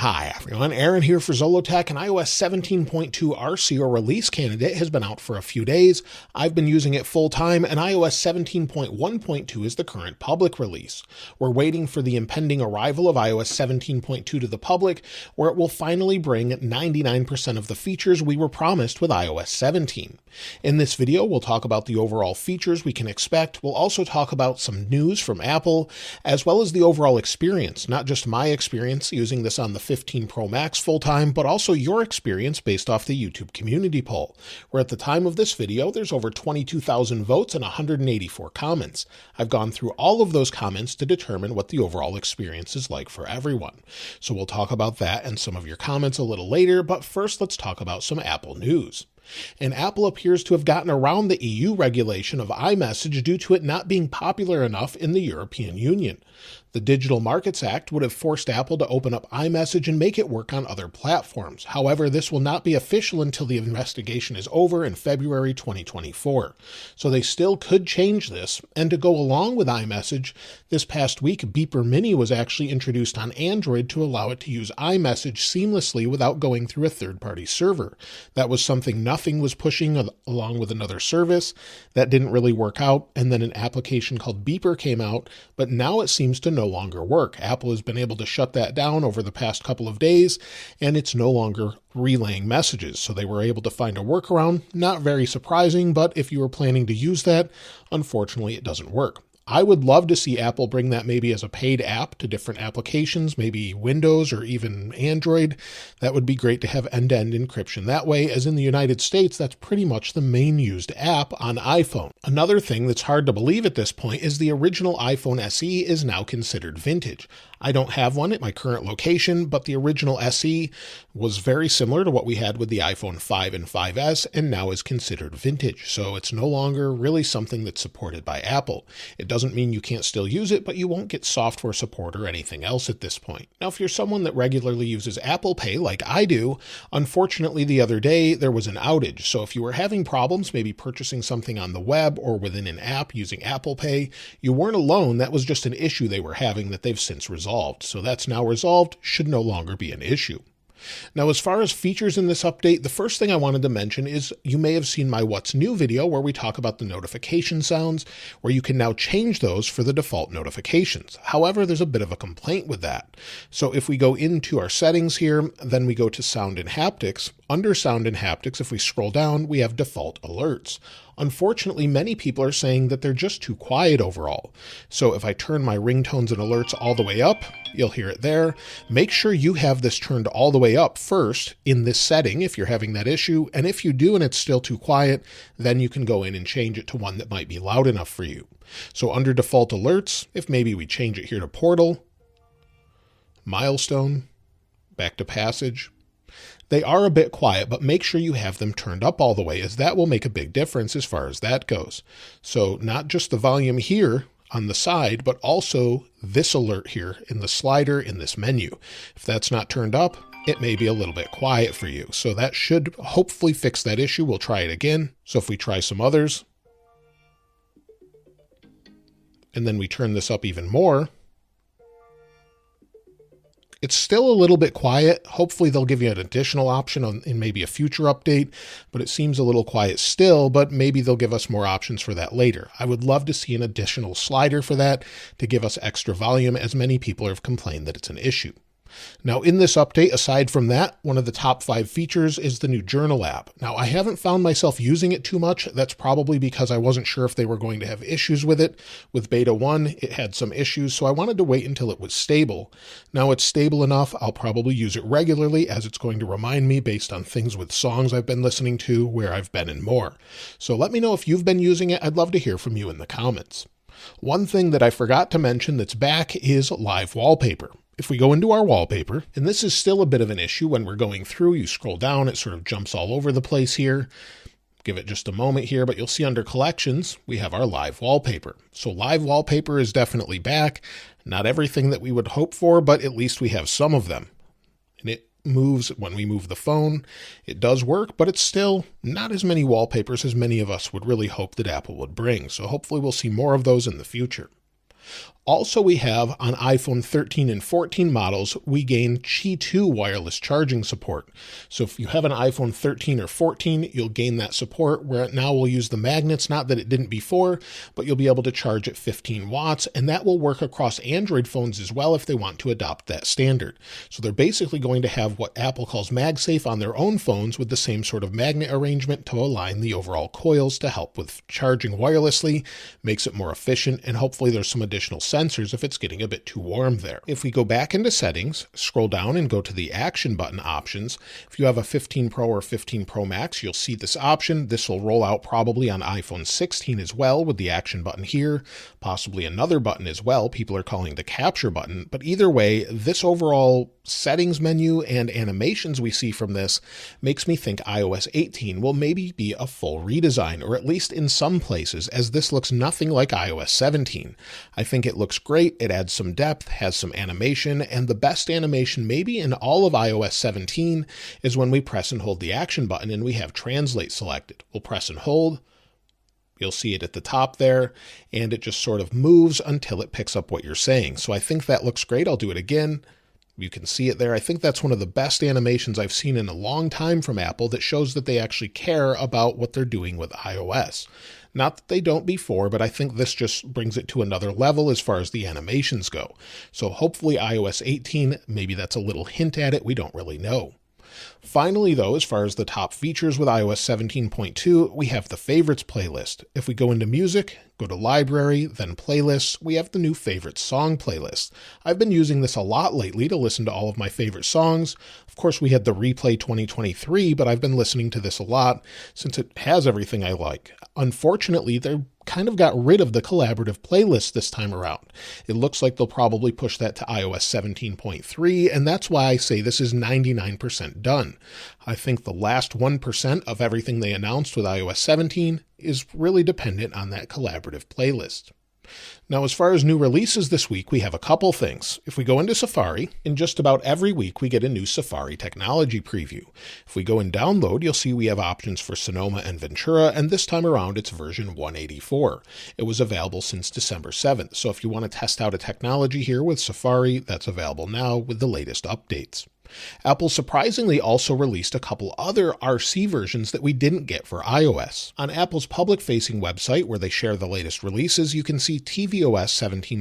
Hi everyone, Aaron here for Zollotech, and iOS 17.2 RCO release candidate has been out for a few days. I've been using it full time, and iOS 17.1.2 is the current public release. We're waiting for the impending arrival of iOS 17.2 to the public, where it will finally bring 99% of the features we were promised with iOS 17. In this video, we'll talk about the overall features we can expect. We'll also talk about some news from Apple, as well as the overall experience, not just my experience using this on the 15 Pro Max full-time, but also your experience based off the YouTube community poll, where at the time of this video, there's over 22,000 votes and 184 comments. I've gone through all of those comments to determine what the overall experience is like for everyone. So we'll talk about that and some of your comments a little later, but first let's talk about some Apple news. And Apple appears to have gotten around the EU regulation of iMessage due to it not being popular enough in the European Union. The Digital Markets Act would have forced Apple to open up iMessage and make it work on other platforms. However, this will not be official until the investigation is over in February 2024. So they still could change this. And to go along with iMessage, this past week, Beeper Mini was actually introduced on Android to allow it to use iMessage seamlessly without going through a third-party server. That was something Nothing was pushing along with another service. That didn't really work out. And then an application called Beeper came out, but now it seems to no longer work. Apple has been able to shut that down over the past couple of days, and it's no longer relaying messages. So they were able to find a workaround. Not very surprising, but if you were planning to use that, unfortunately, it doesn't work. I would love to see Apple bring that maybe as a paid app to different applications, maybe Windows or even Android. That would be great to have end-to-end encryption that way, as in the United States, that's pretty much the main used app on iPhone. Another thing that's hard to believe at this point is the original iPhone SE is now considered vintage. I don't have one at my current location, but the original SE was very similar to what we had with the iPhone 5 and 5S, and now is considered vintage. So it's no longer really something that's supported by Apple. It doesn't mean you can't still use it, but you won't get software support or anything else at this point. Now, if you're someone that regularly uses Apple Pay like I do, unfortunately the other day there was an outage. So if you were having problems maybe purchasing something on the web or within an app using Apple Pay, you weren't alone. That was just an issue they were having that they've since resolved. So that's now resolved, should no longer be an issue. Now, as far as features in this update, the first thing I wanted to mention is you may have seen my What's New video where we talk about the notification sounds, where you can now change those for the default notifications. However, there's a bit of a complaint with that. So if we go into our settings here, then we go to Sound and Haptics. Under Sound and Haptics, if we scroll down, we have default alerts. Unfortunately, many people are saying that they're just too quiet overall. So if I turn my ringtones and alerts all the way up, you'll hear it there. Make sure you have this turned all the way up first in this setting if you're having that issue. And if you do and it's still too quiet, then you can go in and change it to one that might be loud enough for you. So under default alerts, if maybe we change it here to Portal, Milestone, back to Passage, they are a bit quiet, but make sure you have them turned up all the way, as that will make a big difference as far as that goes. So not just the volume here on the side, but also this alert here in the slider in this menu. If that's not turned up, it may be a little bit quiet for you. So that should hopefully fix that issue. We'll try it again. So if we try some others, and then we turn this up even more, it's still a little bit quiet. Hopefully they'll give you an additional option in maybe a future update, but it seems a little quiet still, but maybe they'll give us more options for that later. I would love to see an additional slider for that to give us extra volume, as many people have complained that it's an issue. Now, in this update, aside from that, one of the top 5 features is the new Journal app. Now, I haven't found myself using it too much. That's probably because I wasn't sure if they were going to have issues with it. With Beta 1, it had some issues, so I wanted to wait until it was stable. Now it's stable enough, I'll probably use it regularly, as it's going to remind me based on things with songs I've been listening to, where I've been, and more. So let me know if you've been using it. I'd love to hear from you in the comments. One thing that I forgot to mention that's back is live wallpaper. If we go into our wallpaper, and this is still a bit of an issue when we're going through, you scroll down, it sort of jumps all over the place here. Give it just a moment here, but you'll see under collections, we have our live wallpaper. So live wallpaper is definitely back. Not everything that we would hope for, but at least we have some of them. And it moves when we move the phone. It does work, but it's still not as many wallpapers as many of us would really hope that Apple would bring. So hopefully we'll see more of those in the future. Also, we have on iPhone 13 and 14 models, we gain Qi 2 wireless charging support. So if you have an iPhone 13 or 14, you'll gain that support where now we'll use the magnets, not that it didn't before, but you'll be able to charge at 15 watts, and that will work across Android phones as well if they want to adopt that standard. So they're basically going to have what Apple calls MagSafe on their own phones with the same sort of magnet arrangement to align the overall coils to help with charging wirelessly, makes it more efficient, and hopefully there's some additional sensors if it's getting a bit too warm there. If we go back into settings, scroll down and go to the action button options, if you have a 15 Pro or 15 Pro Max, you'll see this option. This will roll out probably on iPhone 16 as well with the action button here, possibly another button as well. People are calling the capture button, but either way, this overall settings menu and animations we see from this makes me think iOS 18 will maybe be a full redesign, or at least in some places, as this looks nothing like iOS 17. I think it looks great, it adds some depth, has some animation, and the best animation maybe in all of iOS 17 is when we press and hold the action button and we have translate selected. We'll press and hold, you'll see it at the top there, and it just sort of moves until it picks up what you're saying. So I think that looks great. I'll do it again. You can see it there. I think that's one of the best animations I've seen in a long time from Apple that shows that they actually care about what they're doing with iOS. Not that they don't before, but I think this just brings it to another level as far as the animations go. So hopefully iOS 18, maybe that's a little hint at it. We don't really know. Finally, though, as far as the top features with iOS 17.2, we have the favorites playlist. If we go into music, go to library, then playlists, we have the new favorite song playlist. I've been using this a lot lately to listen to all of my favorite songs. Of course, we had the Replay 2023, but I've been listening to this a lot since it has everything I like. Unfortunately, they kind of got rid of the collaborative playlist this time around. It looks like they'll probably push that to iOS 17.3, and that's why I say this is 99% done. I think the last 1% of everything they announced with iOS 17 is really dependent on that collaborative playlist. Now, as far as new releases this week, we have a couple things. If we go into Safari, in just about every week we get a new Safari technology preview. If we go in download, you'll see we have options for Sonoma and Ventura, and this time around it's version 184. It was available since December 7th, so if you want to test out a technology here with Safari, that's available now with the latest updates. Apple surprisingly also released a couple other RC versions that we didn't get for iOS. On Apple's public-facing website, where they share the latest releases, you can see tvOS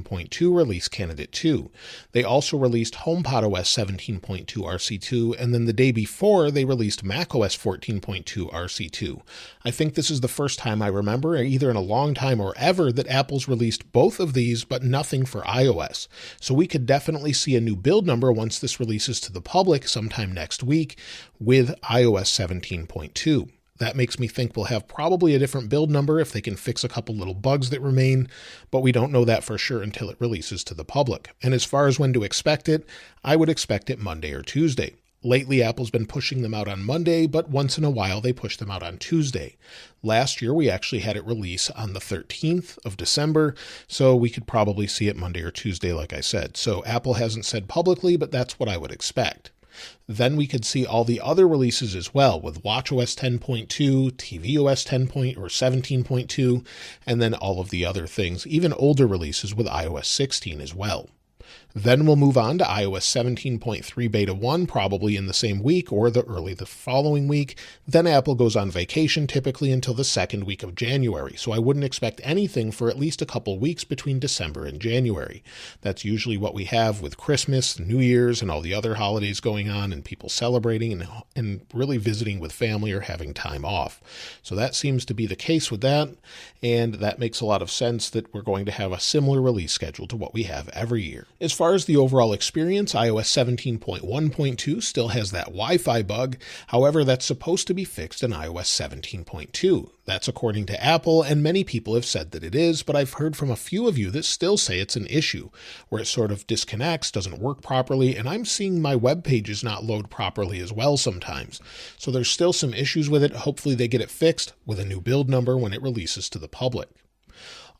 17.2 Release Candidate 2. They also released HomePodOS 17.2 RC2, and then the day before, they released macOS 14.2 RC2. I think this is the first time I remember, either in a long time or ever, that Apple's released both of these, but nothing for iOS. So we could definitely see a new build number once this releases to the public sometime next week with iOS 17.2. That makes me think we'll have probably a different build number if they can fix a couple little bugs that remain, but we don't know that for sure until it releases to the public. And as far as when to expect it, I would expect it Monday or Tuesday. Lately, Apple's been pushing them out on Monday, but once in a while they push them out on Tuesday. Last year, we actually had it release on the 13th of December, so we could probably see it Monday or Tuesday, like I said. So Apple hasn't said publicly, but that's what I would expect. Then we could see all the other releases as well, with watchOS 10.2, tvOS 17.2, and then all of the other things, even older releases with iOS 16 as well. Then we'll move on to iOS 17.3 Beta 1, probably in the same week or the following week. Then Apple goes on vacation, typically until the second week of January, so I wouldn't expect anything for at least a couple weeks between December and January. That's usually what we have with Christmas, New Year's, and all the other holidays going on, and people celebrating and really visiting with family or having time off. So that seems to be the case with that, and that makes a lot of sense that we're going to have a similar release schedule to what we have every year. As far as the overall experience, iOS 17.1.2 still has that Wi-Fi bug. However, that's supposed to be fixed in iOS 17.2. That's according to Apple, and many people have said that it is, but I've heard from a few of you that still say it's an issue, where it sort of disconnects, doesn't work properly, and I'm seeing my web pages not load properly as well sometimes. So there's still some issues with it. Hopefully they get it fixed with a new build number when it releases to the public.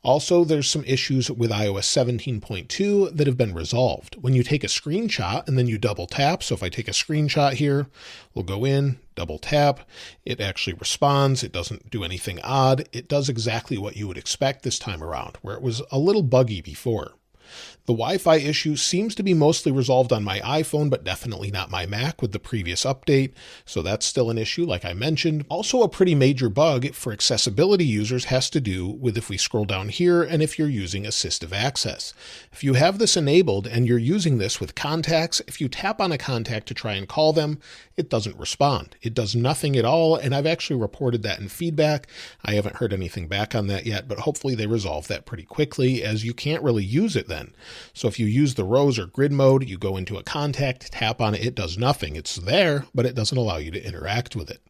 Also, there's some issues with iOS 17.2 that have been resolved. When you take a screenshot and then you double tap, so if I take a screenshot here, we'll go in, double tap, it actually responds, it doesn't do anything odd, it does exactly what you would expect this time around, where it was a little buggy before. The Wi-Fi issue seems to be mostly resolved on my iPhone, but definitely not my Mac with the previous update, so that's still an issue like I mentioned. Also, a pretty major bug for accessibility users has to do with if we scroll down here and if you're using assistive access. If you have this enabled and you're using this with contacts, if you tap on a contact to try and call them, it doesn't respond. It does nothing at all, and I've actually reported that in feedback. I haven't heard anything back on that yet, but hopefully they resolve that pretty quickly, as you can't really use it then. So if you use the rows or grid mode, you go into a contact, tap on it, it does nothing. It's there, but it doesn't allow you to interact with it.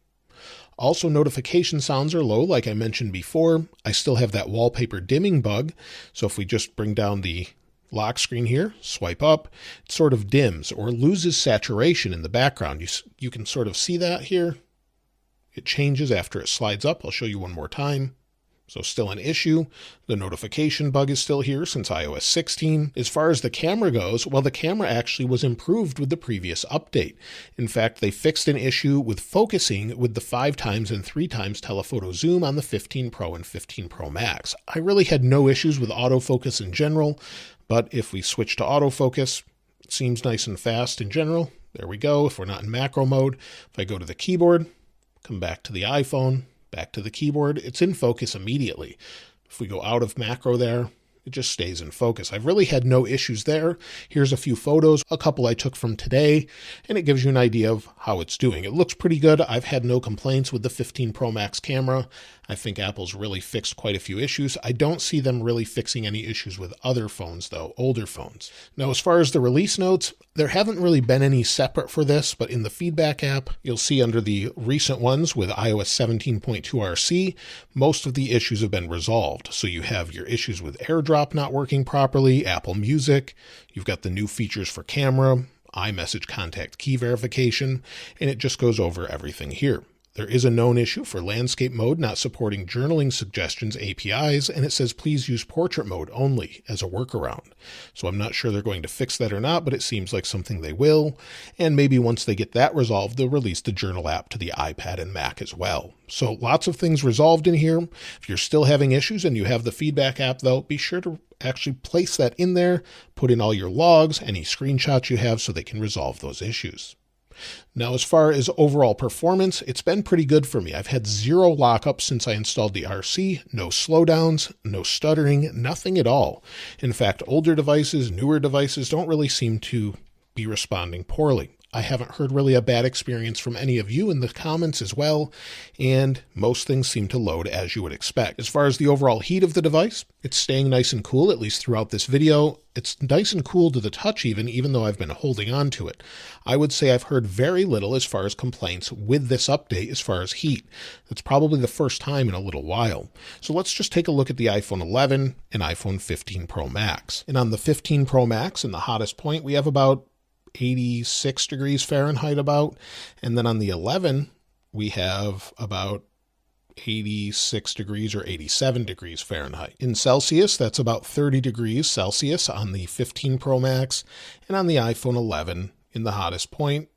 Also, notification sounds are low, like I mentioned before. I still have that wallpaper dimming bug, so if we just bring down the lock screen here, swipe up, it sort of dims or loses saturation in the background. You can sort of see that here. It changes after it slides up. I'll show you one more time. So still an issue. The notification bug is still here since iOS 16. As far as the camera goes, well, the camera actually was improved with the previous update. In fact, they fixed an issue with focusing with the 5x and 3x telephoto zoom on the 15 Pro and 15 Pro Max. I really had no issues with autofocus in general, but if we switch to autofocus, it seems nice and fast in general. There we go. If we're not in macro mode, if I go to the keyboard, come back to the iPhone, back to the keyboard, it's in focus immediately. If we go out of macro there, it just stays in focus. I've really had no issues there. Here's a few photos, a couple I took from today, and it gives you an idea of how it's doing. It looks pretty good. I've had no complaints with the 15 Pro Max camera. I think Apple's really fixed quite a few issues. I don't see them really fixing any issues with other phones, though, older phones. Now, as far as the release notes, there haven't really been any separate for this, but in the feedback app, you'll see under the recent ones with iOS 17.2 RC, most of the issues have been resolved. So you have your issues with AirDrop not working properly, Apple Music, you've got the new features for camera, iMessage contact key verification, and it just goes over everything here. There is a known issue for landscape mode not supporting journaling suggestions APIs, and it says please use portrait mode only as a workaround. So I'm not sure they're going to fix that or not, but it seems like something they will. And maybe once they get that resolved, they'll release the journal app to the iPad and Mac as well. So lots of things resolved in here. If you're still having issues and you have the feedback app though, be sure to actually place that in there, put in all your logs, any screenshots you have so they can resolve those issues. Now, as far as overall performance, it's been pretty good for me. I've had 0 lockups since I installed the RC, no slowdowns, no stuttering, nothing at all. In fact, older devices, newer devices don't really seem to be responding poorly. I haven't heard really a bad experience from any of you in the comments as well, and most things seem to load as you would expect. As far as the overall heat of the device, it's staying nice and cool, at least throughout this video. It's nice and cool to the touch even though I've been holding on to it. I would say I've heard very little as far as complaints with this update as far as heat. That's probably the first time in a little while. So let's just take a look at the iPhone 11 and iPhone 15 Pro Max. And on the 15 Pro Max, in the hottest point, we have about 86 degrees Fahrenheit about, and then on the 11 we have about 86 degrees or 87 degrees Fahrenheit. In Celsius, that's about 30 degrees Celsius on the 15 Pro Max, and on the iPhone 11 in the hottest point,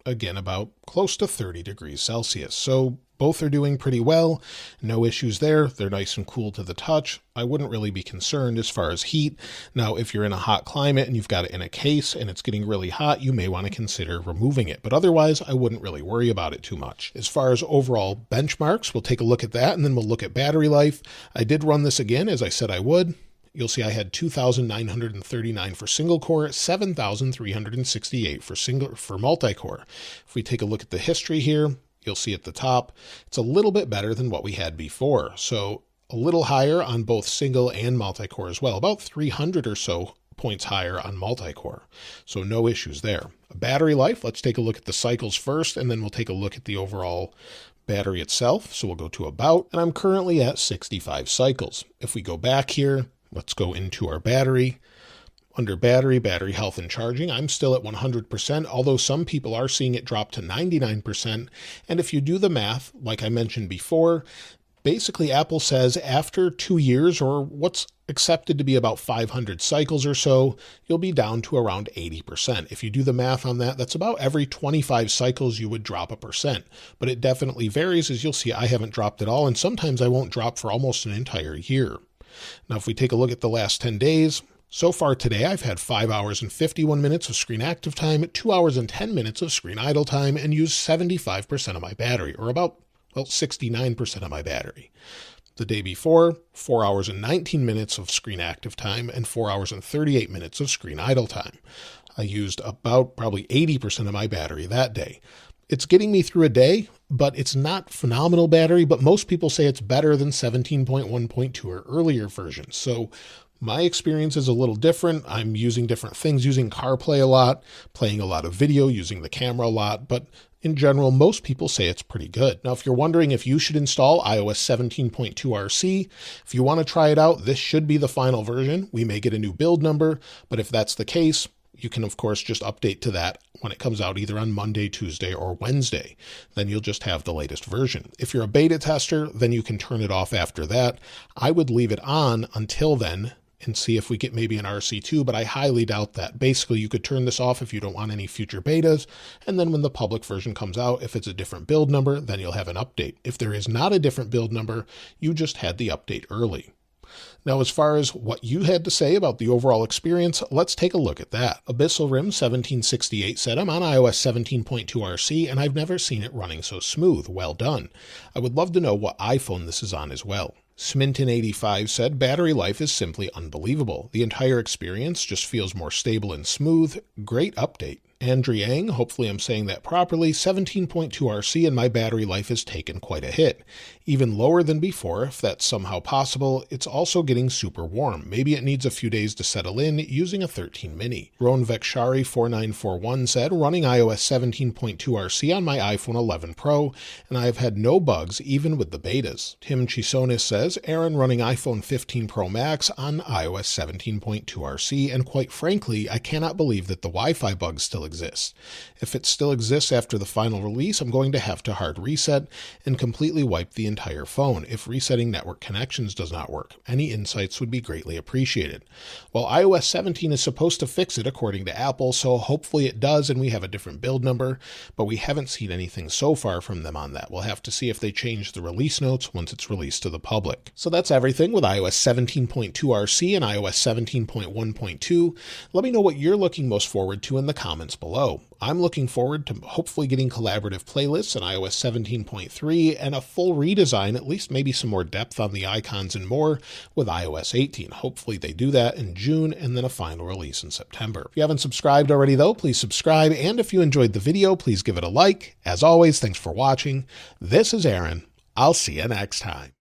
again about close to 30 degrees Celsius. So both are doing pretty well. No issues there. They're nice and cool to the touch. I wouldn't really be concerned as far as heat. Now, if you're in a hot climate and you've got it in a case and it's getting really hot, you may want to consider removing it. But otherwise, I wouldn't really worry about it too much. As far as overall benchmarks, we'll take a look at that and then we'll look at battery life. I did run this again, as I said I would. You'll see I had 2,939 for single core, 7,368 for multi-core. If we take a look at the history here, you'll see at the top, it's a little bit better than what we had before. So a little higher on both single and multi-core as well, about 300 or so points higher on multi-core. So no issues there. Battery life, let's take a look at the cycles first, and then we'll take a look at the overall battery itself. So we'll go to about, and I'm currently at 65 cycles. If we go back here, let's go into our battery. Under battery health and charging, I'm still at 100%, although some people are seeing it drop to 99%. And if you do the math, like I mentioned before, basically Apple says after 2 years, or what's accepted to be about 500 cycles or so, you'll be down to around 80%. If you do the math on that, that's about every 25 cycles you would drop 1%. But it definitely varies, as you'll see I haven't dropped at all, and sometimes I won't drop for almost an entire year. Now, if we take a look at the last 10 days, So far today, I've had 5 hours and 51 minutes of screen active time, 2 hours and 10 minutes of screen idle time, and used 75% of my battery, or about, 69% of my battery. The day before, 4 hours and 19 minutes of screen active time and 4 hours and 38 minutes of screen idle time. I used about probably 80% of my battery that day. It's getting me through a day, but it's not phenomenal battery, but most people say it's better than 17.1.2 or earlier versions. So my experience is a little different. I'm using different things, using CarPlay a lot, playing a lot of video, using the camera a lot, but in general, most people say it's pretty good. Now, if you're wondering if you should install iOS 17.2 RC, if you want to try it out, this should be the final version. We may get a new build number, but if that's the case, you can, of course, just update to that when it comes out either on Monday, Tuesday, or Wednesday. Then you'll just have the latest version. If you're a beta tester, then you can turn it off after that. I would leave it on until then and see if we get maybe an RC2, but I highly doubt that. Basically, you could turn this off if you don't want any future betas, and then when the public version comes out, if it's a different build number, then you'll have an update. If there is not a different build number, you just had the update early. Now, as far as what you had to say about the overall experience, let's take a look at that. Abyssal Rim 1768 said, I'm on iOS 17.2 RC, and I've never seen it running so smooth. Well done. I would love to know what iPhone this is on as well. Sminton85 said, battery life is simply unbelievable. The entire experience just feels more stable and smooth. Great update. Andriang, hopefully I'm saying that properly, 17.2 RC and my battery life has taken quite a hit. Even lower than before, if that's somehow possible. It's also getting super warm. Maybe it needs a few days to settle in using a 13 mini. Ron Vekshari 4941 said, running iOS 17.2 RC on my iPhone 11 Pro, and I have had no bugs even with the betas. Tim Chisonis says, Aaron running iPhone 15 Pro Max on iOS 17.2 RC, and quite frankly, I cannot believe that the Wi-Fi bugs still exist. If it still exists after the final release, I'm going to have to hard reset and completely wipe the entire phone if resetting network connections does not work. Any insights would be greatly appreciated. Well, iOS 17 is supposed to fix it according to Apple, so hopefully it does and we have a different build number, but we haven't seen anything so far from them on that. We'll have to see if they change the release notes once it's released to the public. So that's everything with iOS 17.2 RC and iOS 17.1.2. Let me know what you're looking most forward to in the comments below. I'm looking forward to hopefully getting collaborative playlists in iOS 17.3 and a full redesign, at least maybe some more depth on the icons and more with iOS 18. Hopefully they do that in June and then a final release in September. If you haven't subscribed already though, please subscribe. And if you enjoyed the video, please give it a like. As always, thanks for watching. This is Aaron. I'll see you next time.